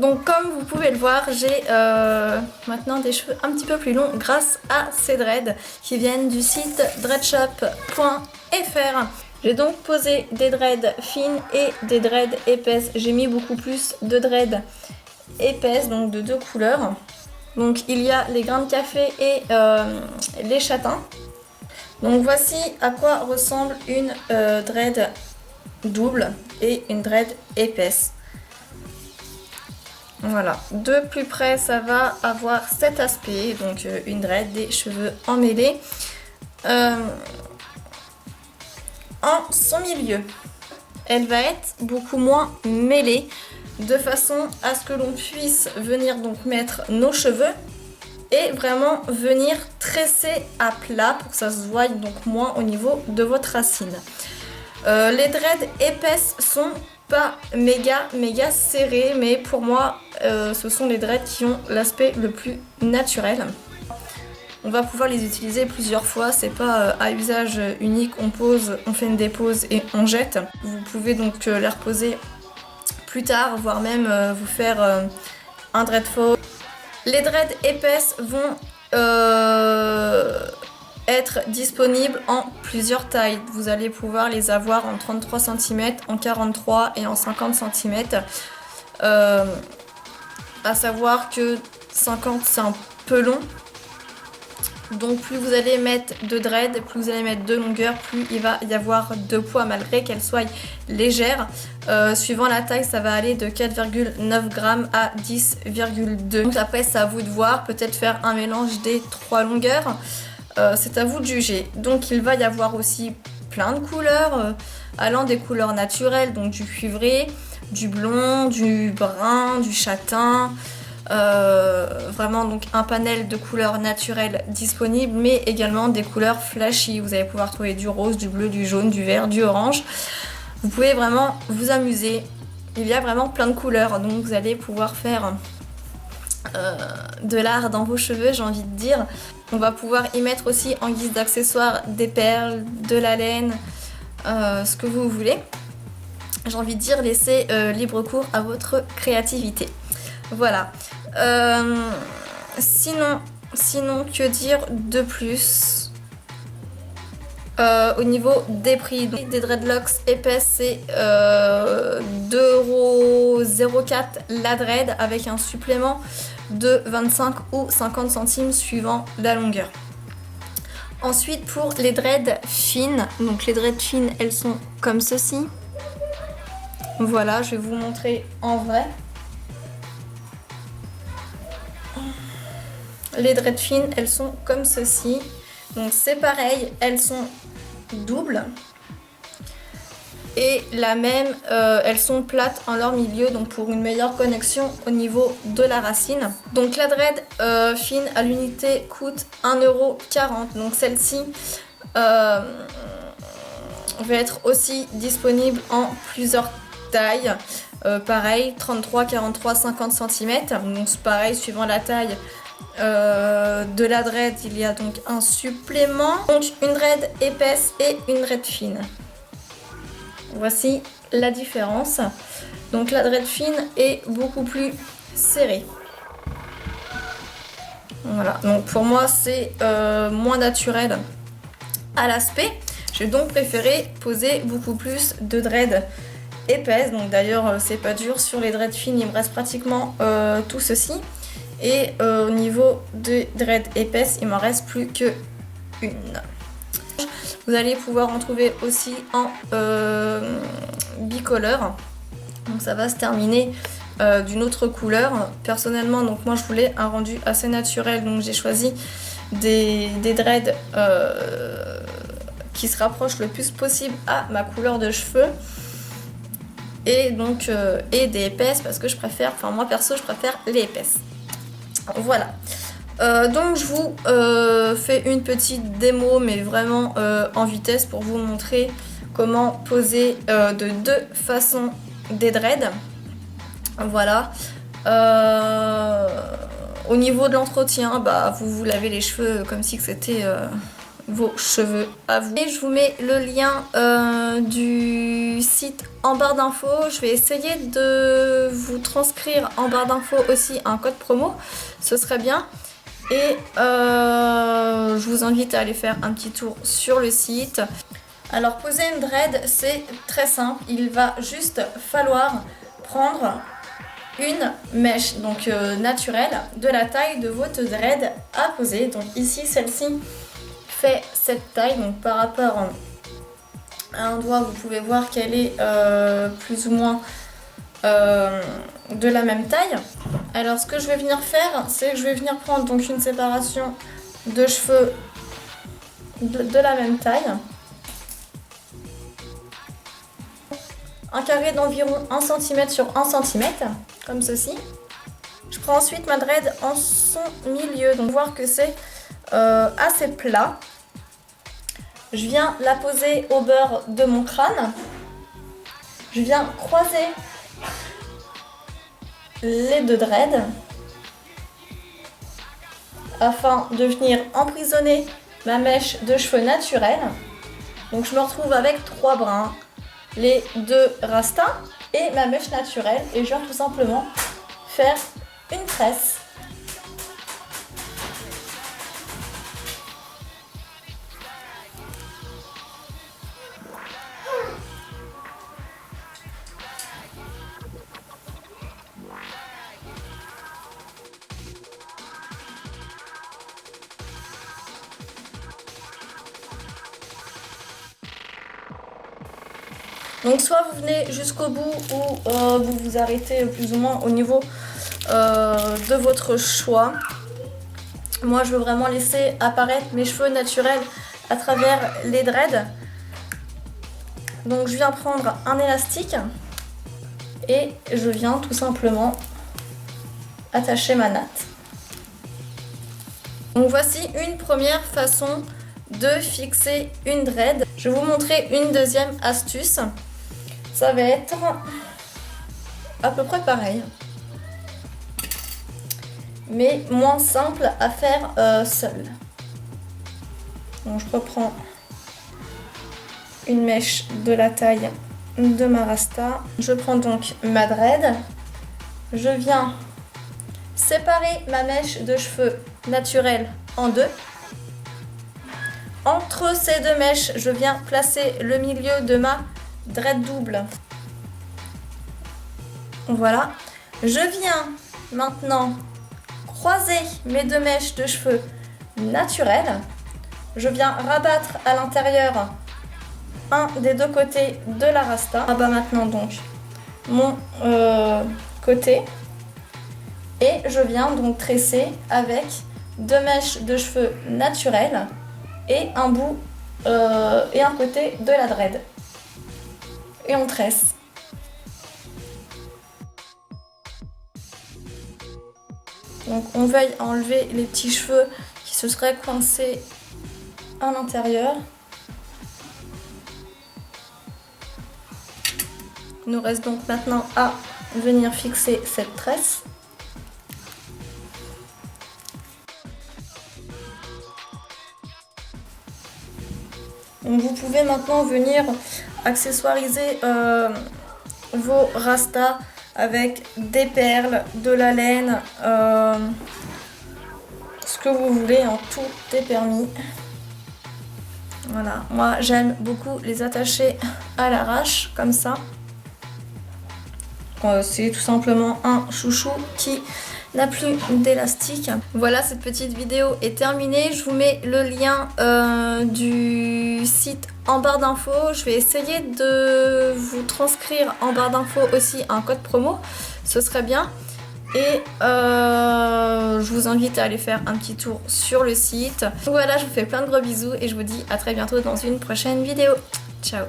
Donc comme vous pouvez le voir, j'ai maintenant des cheveux un petit peu plus longs grâce à ces dreads qui viennent du site dreadshop.fr. J'ai donc posé des dreads fines et des dreads épaisses. J'ai mis beaucoup plus de dreads épaisses, donc de deux couleurs. Donc il y a les grains de café et les châtains. Donc voici à quoi ressemble une dread double et une dread épaisse. Voilà, de plus près ça va avoir cet aspect, donc une dread, des cheveux emmêlés. En son milieu, elle va être beaucoup moins mêlée, de façon à ce que l'on puisse venir donc mettre nos cheveux et vraiment venir tresser à plat pour que ça se voie donc moins au niveau de votre racine. Les dreads épaisses sont pas méga serrées, mais pour moi ce sont les dreads qui ont l'aspect le plus naturel. On va pouvoir les utiliser plusieurs fois, c'est pas à usage unique, on pose, on fait une dépose et on jette. Vous pouvez donc les reposer plus tard, voire même vous faire un dread faux. Les dreads épaisses vont être disponibles en plusieurs tailles. Vous allez pouvoir les avoir en 33 cm, en 43 et en 50 cm. À savoir que 50 c'est un peu long. Donc plus vous allez mettre de dread, plus vous allez mettre de longueur, plus il va y avoir de poids malgré qu'elle soit légère. Suivant la taille, ça va aller de 4,9 g à 10,2. Donc après c'est à vous de voir, peut-être faire un mélange des trois longueurs. C'est à vous de juger. Donc il va y avoir aussi plein de couleurs, allant des couleurs naturelles, donc du cuivré, du blond, du brun, du châtain. Vraiment donc un panel de couleurs naturelles disponibles, mais également des couleurs flashy. Vous allez pouvoir trouver du rose, du bleu, du jaune, du vert, du orange. Vous pouvez vraiment vous amuser. Il y a vraiment plein de couleurs, donc vous allez pouvoir faire de l'art dans vos cheveux, j'ai envie de dire. On va pouvoir y mettre aussi en guise d'accessoires des perles, de la laine, ce que vous voulez. J'ai envie de dire, laissez libre cours à votre créativité. Voilà. Sinon, que dire de plus au niveau des prix? Donc, des dreadlocks épaisses, c'est 2,04 € la dread avec un supplément de 25 ou 50 centimes suivant la longueur. Ensuite, pour les dreads fines, donc les dreads fines, elles sont comme ceci. Voilà, je vais vous montrer en vrai. Les dreads fines, elles sont comme ceci. Donc c'est pareil, elles sont doubles. Et la même, elles sont plates en leur milieu, donc pour une meilleure connexion au niveau de la racine. Donc la dread fine à l'unité coûte 1,40 €. Donc celle-ci va être aussi disponible en plusieurs tailles. Pareil, 33, 43, 50 cm. Donc c'est pareil, suivant la taille de la dread, il y a donc un supplément. Donc une dread épaisse et une dread fine. Voici la différence. Donc la dread fine est beaucoup plus serrée. Voilà, donc pour moi c'est moins naturel à l'aspect. J'ai donc préféré poser beaucoup plus de dread épaisse. Donc d'ailleurs c'est pas dur, sur les dread fines il me reste pratiquement tout ceci. Et au niveau des dread épaisses, il m'en reste plus que une. Vous allez pouvoir en trouver aussi en bicolore. Donc ça va se terminer d'une autre couleur. Personnellement, donc moi je voulais un rendu assez naturel, donc j'ai choisi des dreads qui se rapprochent le plus possible à ma couleur de cheveux. Et donc et des épaisses parce que je préfère, enfin moi perso je préfère les épaisses. Voilà, donc je vous fais une petite démo mais vraiment en vitesse pour vous montrer comment poser de deux façons des dreads. Voilà, au niveau de l'entretien, bah, vous lavez les cheveux comme si c'était vos cheveux à vous. Et je vous mets le lien du site en barre d'infos. Je vais essayer de vous transcrire en barre d'infos aussi un code promo, ce serait bien. Et je vous invite à aller faire un petit tour sur le site. Alors poser une dread, c'est très simple, il va juste falloir prendre une mèche donc naturelle de la taille de votre dread à poser. Donc ici celle-ci fait cette taille, donc par rapport à un doigt vous pouvez voir qu'elle est plus ou moins de la même taille. Alors ce que je vais venir faire, c'est que je vais venir prendre donc une séparation de cheveux de la même taille. Un carré d'environ 1 cm sur 1 cm, comme ceci. Je prends ensuite ma dread en son milieu, donc voir que c'est assez plat. Je viens la poser au beurre de mon crâne. Je viens croiser les deux dreads afin de venir emprisonner ma mèche de cheveux naturelle. Donc je me retrouve avec 3 brins, les 2 rastas et ma mèche naturelle, et je viens tout simplement faire une tresse. Donc soit vous venez jusqu'au bout ou vous vous arrêtez plus ou moins au niveau de votre choix. Moi je veux vraiment laisser apparaître mes cheveux naturels à travers les dreads. Donc je viens prendre un élastique et je viens tout simplement attacher ma natte. Donc voici une première façon de fixer une dread. Je vais vous montrer une deuxième astuce. Ça va être à peu près pareil, mais moins simple à faire seul. Donc je reprends une mèche de la taille de ma rasta. Je prends donc ma dread. Je viens séparer ma mèche de cheveux naturelle en deux. Entre ces deux mèches, je viens placer le milieu de ma dread double. Voilà. Je viens maintenant croiser mes deux mèches de cheveux naturels. Je viens rabattre à l'intérieur un des deux côtés de la rasta. Rabat maintenant donc mon côté. Et je viens donc tresser avec deux mèches de cheveux naturels et un bout et un côté de la dread. Et on tresse. Donc on veille à enlever les petits cheveux qui se seraient coincés à l'intérieur. Il nous reste donc maintenant à venir fixer cette tresse. Donc vous pouvez maintenant venir accessoiriser vos rastas avec des perles, de la laine, ce que vous voulez, hein, tout est permis. Voilà, moi j'aime beaucoup les attacher à l'arrache comme ça. C'est tout simplement un chouchou qui n'a plus d'élastique. Voilà, cette petite vidéo est terminée. Je vous mets le lien du site en barre d'infos. Je vais essayer de vous transcrire en barre d'infos aussi un code promo. Ce serait bien. Et je vous invite à aller faire un petit tour sur le site. Voilà, je vous fais plein de gros bisous et je vous dis à très bientôt dans une prochaine vidéo. Ciao!